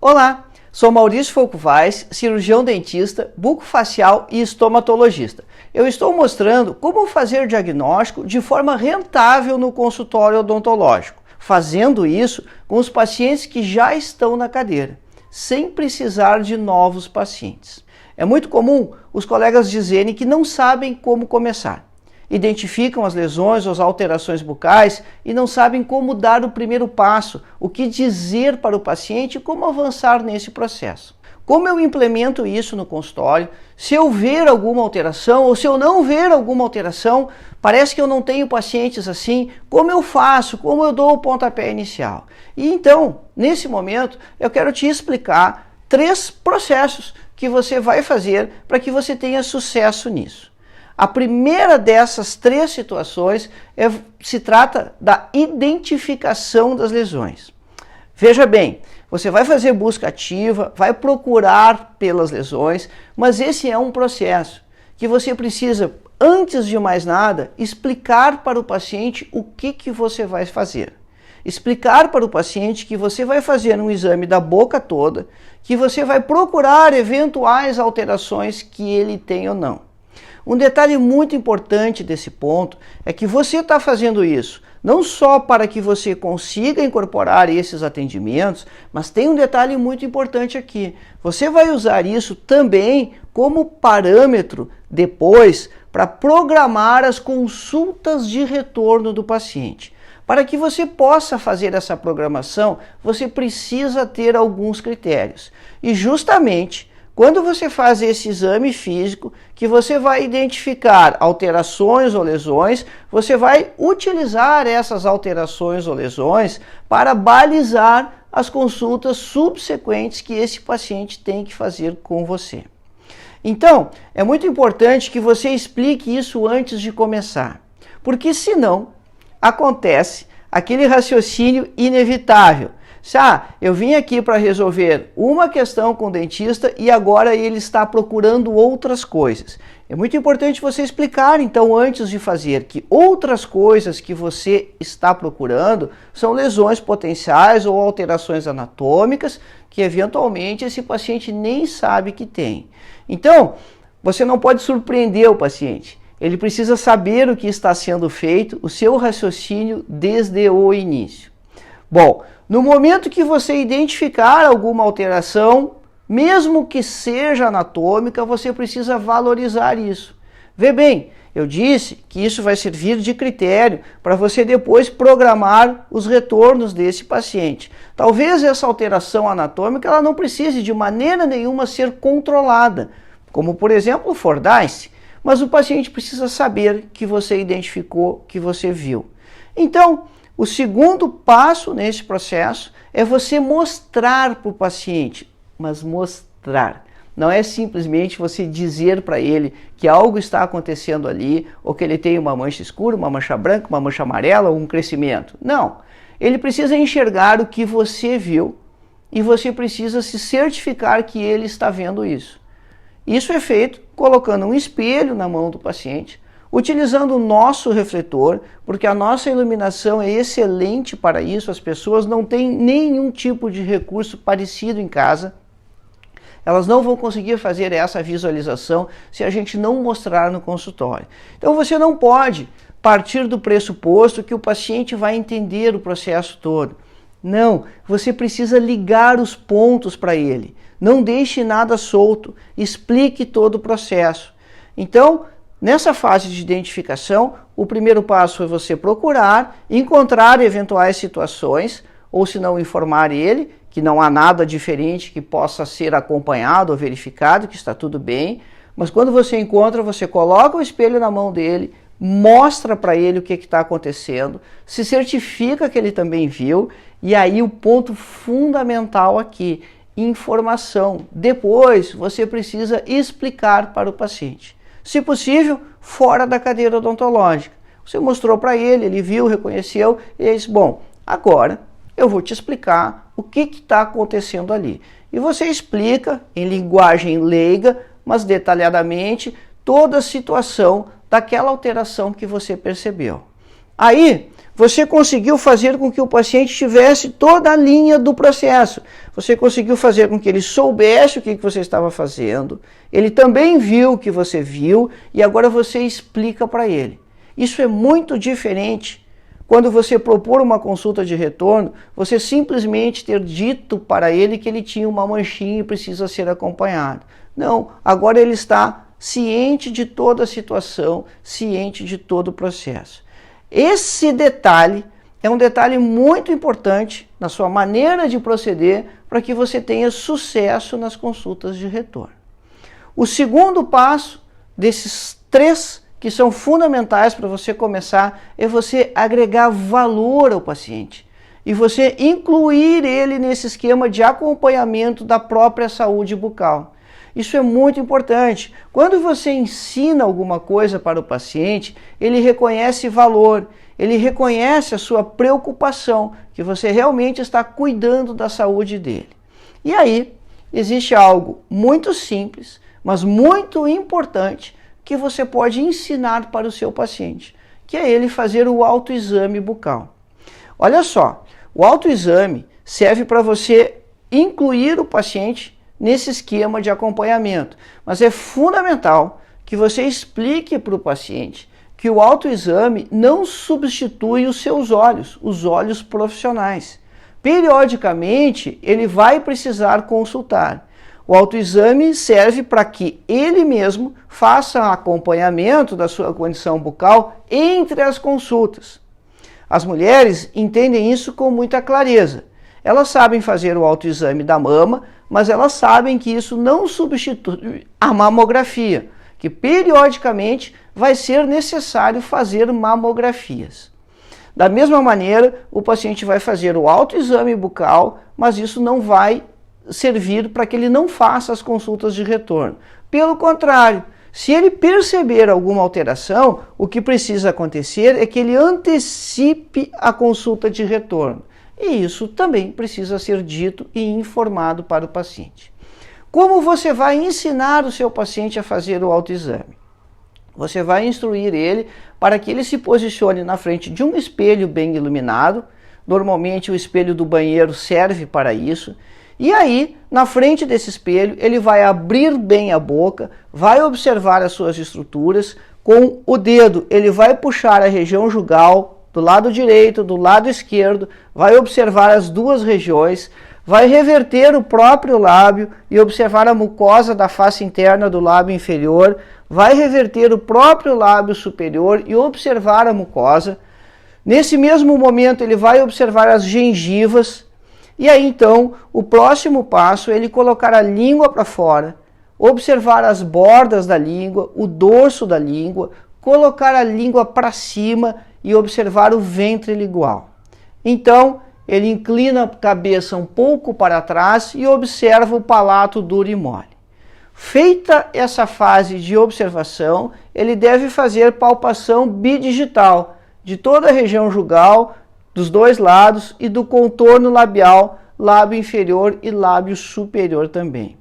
Olá, sou Maurício Folcovais, cirurgião dentista, bucofacial e estomatologista. Eu estou mostrando como fazer diagnóstico de forma rentável no consultório odontológico, fazendo isso com os pacientes que já estão na cadeira, sem precisar de novos pacientes. É muito comum os colegas dizerem que não sabem como começar. Identificam as lesões ou as alterações bucais e não sabem como dar o primeiro passo, o que dizer para o paciente e como avançar nesse processo. Como eu implemento isso no consultório? Se eu ver alguma alteração ou se eu não ver alguma alteração, parece que eu não tenho pacientes assim, como eu faço? Como eu dou o pontapé inicial? E então, nesse momento, eu quero te explicar 3 processos que você vai fazer para que você tenha sucesso nisso. A primeira dessas 3 situações se trata da identificação das lesões. Veja bem, você vai fazer busca ativa, vai procurar pelas lesões, mas esse é um processo que você precisa, antes de mais nada, explicar para o paciente o que você vai fazer. Explicar para o paciente que você vai fazer um exame da boca toda, que você vai procurar eventuais alterações que ele tem ou não. Um detalhe muito importante desse ponto é que você está fazendo isso não só para que você consiga incorporar esses atendimentos, mas tem um detalhe muito importante aqui. Você vai usar isso também como parâmetro depois para programar as consultas de retorno do paciente. Para que você possa fazer essa programação, você precisa ter alguns critérios. E justamente quando você faz esse exame físico, que você vai identificar alterações ou lesões, você vai utilizar essas alterações ou lesões para balizar as consultas subsequentes que esse paciente tem que fazer com você. Então, é muito importante que você explique isso antes de começar, porque senão acontece aquele raciocínio inevitável. Eu vim aqui para resolver uma questão com o dentista e agora ele está procurando outras coisas. É muito importante você explicar, então, antes de fazer, que outras coisas que você está procurando são lesões potenciais ou alterações anatômicas que, eventualmente, esse paciente nem sabe que tem. Então, você não pode surpreender o paciente. Ele precisa saber o que está sendo feito, o seu raciocínio desde o início. Bom, no momento que você identificar alguma alteração, mesmo que seja anatômica, você precisa valorizar isso. Vê bem, eu disse que isso vai servir de critério para você depois programar os retornos desse paciente. Talvez essa alteração anatômica ela não precise de maneira nenhuma ser controlada, como por exemplo o Fordyce, mas o paciente precisa saber que você identificou, que você viu. Então, o segundo passo nesse processo é você mostrar para o paciente, mas mostrar. Não é simplesmente você dizer para ele que algo está acontecendo ali, ou que ele tem uma mancha escura, uma mancha branca, uma mancha amarela ou um crescimento. Não. Ele precisa enxergar o que você viu e você precisa se certificar que ele está vendo isso. Isso é feito colocando um espelho na mão do paciente, utilizando o nosso refletor, porque a nossa iluminação é excelente para isso, as pessoas não têm nenhum tipo de recurso parecido em casa. Elas não vão conseguir fazer essa visualização se a gente não mostrar no consultório. Então você não pode partir do pressuposto que o paciente vai entender o processo todo. Não, você precisa ligar os pontos para ele. Não deixe nada solto, explique todo o processo. Então, nessa fase de identificação, o primeiro passo é você procurar, encontrar eventuais situações, ou se não informar ele, que não há nada diferente que possa ser acompanhado ou verificado, que está tudo bem. Mas quando você encontra, você coloca o espelho na mão dele, mostra para ele o que está acontecendo, se certifica que ele também viu, e aí o ponto fundamental aqui, informação. Depois você precisa explicar para o paciente. Se possível, fora da cadeira odontológica. Você mostrou para ele, ele viu, reconheceu, e disse, bom, agora eu vou te explicar o que está acontecendo ali. E você explica, em linguagem leiga, mas detalhadamente, toda a situação daquela alteração que você percebeu. Aí, você conseguiu fazer com que o paciente tivesse toda a linha do processo. Você conseguiu fazer com que ele soubesse o que você estava fazendo, ele também viu o que você viu e agora você explica para ele. Isso é muito diferente quando você propor uma consulta de retorno, você simplesmente ter dito para ele que ele tinha uma manchinha e precisa ser acompanhado. Não, agora ele está ciente de toda a situação, ciente de todo o processo. Esse detalhe é um detalhe muito importante na sua maneira de proceder para que você tenha sucesso nas consultas de retorno. O segundo passo desses 3 que são fundamentais para você começar é você agregar valor ao paciente e você incluir ele nesse esquema de acompanhamento da própria saúde bucal. Isso é muito importante. Quando você ensina alguma coisa para o paciente, ele reconhece valor, ele reconhece a sua preocupação, que você realmente está cuidando da saúde dele. E aí, existe algo muito simples, mas muito importante, que você pode ensinar para o seu paciente, que é ele fazer o autoexame bucal. Olha só, o autoexame serve para você incluir o paciente nesse esquema de acompanhamento. Mas é fundamental que você explique para o paciente que o autoexame não substitui os seus olhos, os olhos profissionais. Periodicamente, ele vai precisar consultar. O autoexame serve para que ele mesmo faça acompanhamento da sua condição bucal entre as consultas. As mulheres entendem isso com muita clareza. Elas sabem fazer o autoexame da mama, mas elas sabem que isso não substitui a mamografia, que periodicamente vai ser necessário fazer mamografias. Da mesma maneira, o paciente vai fazer o autoexame bucal, mas isso não vai servir para que ele não faça as consultas de retorno. Pelo contrário, se ele perceber alguma alteração, o que precisa acontecer é que ele antecipe a consulta de retorno. E isso também precisa ser dito e informado para o paciente. Como você vai ensinar o seu paciente a fazer o autoexame? Você vai instruir ele para que ele se posicione na frente de um espelho bem iluminado. Normalmente o espelho do banheiro serve para isso. E aí, na frente desse espelho, ele vai abrir bem a boca, vai observar as suas estruturas. Com o dedo, ele vai puxar a região jugal do lado direito, do lado esquerdo, vai observar as duas regiões, vai reverter o próprio lábio e observar a mucosa da face interna do lábio inferior, vai reverter o próprio lábio superior e observar a mucosa. Nesse mesmo momento, ele vai observar as gengivas. E aí, então, o próximo passo é ele colocar a língua para fora, observar as bordas da língua, o dorso da língua, colocar a língua para cima e observar o ventre lingual. Então, ele inclina a cabeça um pouco para trás e observa o palato duro e mole. Feita essa fase de observação, ele deve fazer palpação bidigital de toda a região jugal, dos dois lados e do contorno labial, lábio inferior e lábio superior também.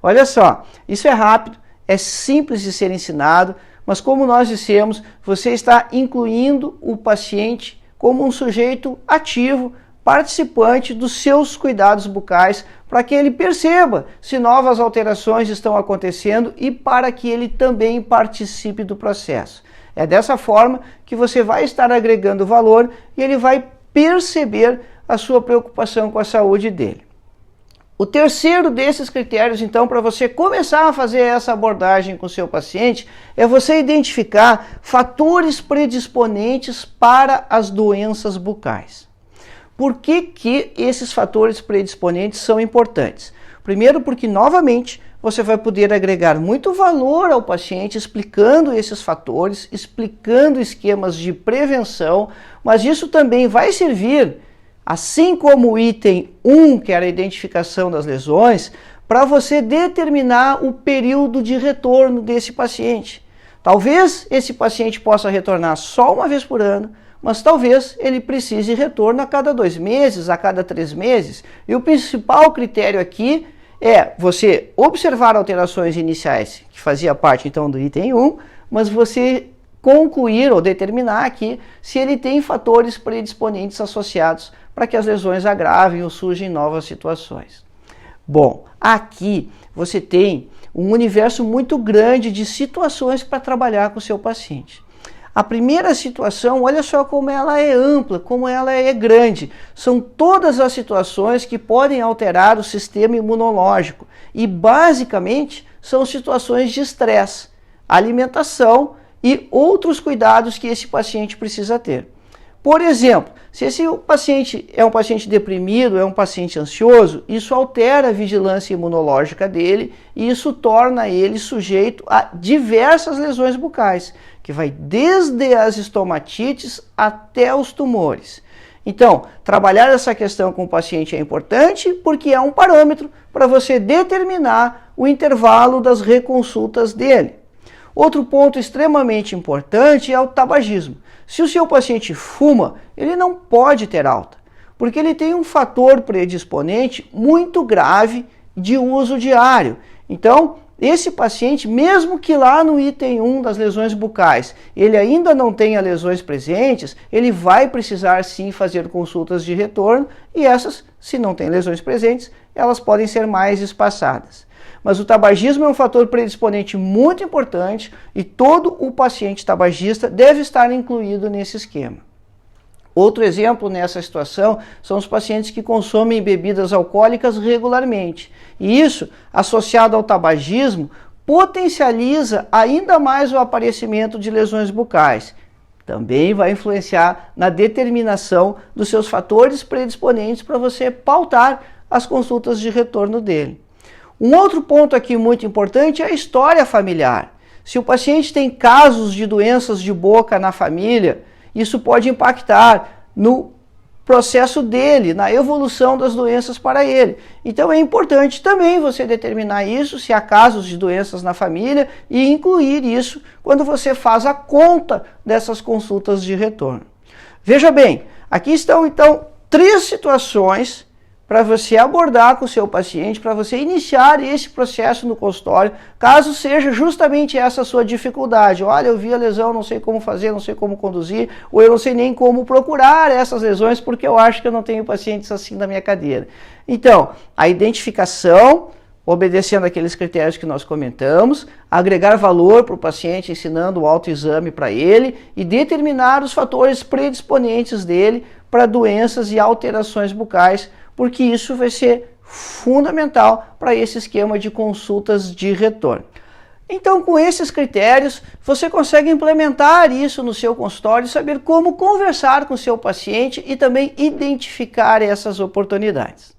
Olha só, isso é rápido, é simples de ser ensinado, mas como nós dissemos, você está incluindo o paciente como um sujeito ativo, participante dos seus cuidados bucais, para que ele perceba se novas alterações estão acontecendo e para que ele também participe do processo. É dessa forma que você vai estar agregando valor e ele vai perceber a sua preocupação com a saúde dele. O terceiro desses critérios, então, para você começar a fazer essa abordagem com o seu paciente, é você identificar fatores predisponentes para as doenças bucais. Por que esses fatores predisponentes são importantes? Primeiro, porque, novamente, você vai poder agregar muito valor ao paciente explicando esses fatores, explicando esquemas de prevenção, mas isso também vai servir, assim como o item 1, que era a identificação das lesões, para você determinar o período de retorno desse paciente. Talvez esse paciente possa retornar só uma vez por ano, mas talvez ele precise de retorno a cada 2 meses, a cada 3 meses. E o principal critério aqui é você observar alterações iniciais, que fazia parte então do item 1, mas você concluir ou determinar aqui se ele tem fatores predisponentes associados para que as lesões agravem ou surgem novas situações. Bom, aqui você tem um universo muito grande de situações para trabalhar com o seu paciente. A primeira situação, olha só como ela é ampla, como ela é grande. São todas as situações que podem alterar o sistema imunológico e, basicamente, são situações de estresse, alimentação e outros cuidados que esse paciente precisa ter. Por exemplo, se esse paciente é um paciente deprimido, é um paciente ansioso, isso altera a vigilância imunológica dele e isso torna ele sujeito a diversas lesões bucais, que vai desde as estomatites até os tumores. Então, trabalhar essa questão com o paciente é importante porque é um parâmetro para você determinar o intervalo das reconsultas dele. Outro ponto extremamente importante é o tabagismo. Se o seu paciente fuma, ele não pode ter alta, porque ele tem um fator predisponente muito grave de uso diário. Então, esse paciente, mesmo que lá no item 1 das lesões bucais, ele ainda não tenha lesões presentes, ele vai precisar sim fazer consultas de retorno e essas, se não tem lesões presentes, elas podem ser mais espaçadas. Mas o tabagismo é um fator predisponente muito importante e todo o paciente tabagista deve estar incluído nesse esquema. Outro exemplo nessa situação são os pacientes que consomem bebidas alcoólicas regularmente. E isso, associado ao tabagismo, potencializa ainda mais o aparecimento de lesões bucais. Também vai influenciar na determinação dos seus fatores predisponentes para você pautar as consultas de retorno dele. Um outro ponto aqui muito importante é a história familiar. Se o paciente tem casos de doenças de boca na família, isso pode impactar no processo dele, na evolução das doenças para ele. Então é importante também você determinar isso, se há casos de doenças na família, e incluir isso quando você faz a conta dessas consultas de retorno. Veja bem, aqui estão então 3 situações para você abordar com o seu paciente, para você iniciar esse processo no consultório, caso seja justamente essa a sua dificuldade. Olha, eu vi a lesão, não sei como fazer, não sei como conduzir, ou eu não sei nem como procurar essas lesões, porque eu acho que eu não tenho pacientes assim na minha cadeira. Então, a identificação, obedecendo aqueles critérios que nós comentamos, agregar valor para o paciente, ensinando o autoexame para ele e determinar os fatores predisponentes dele para doenças e alterações bucais, porque isso vai ser fundamental para esse esquema de consultas de retorno. Então, com esses critérios, você consegue implementar isso no seu consultório e saber como conversar com o seu paciente e também identificar essas oportunidades.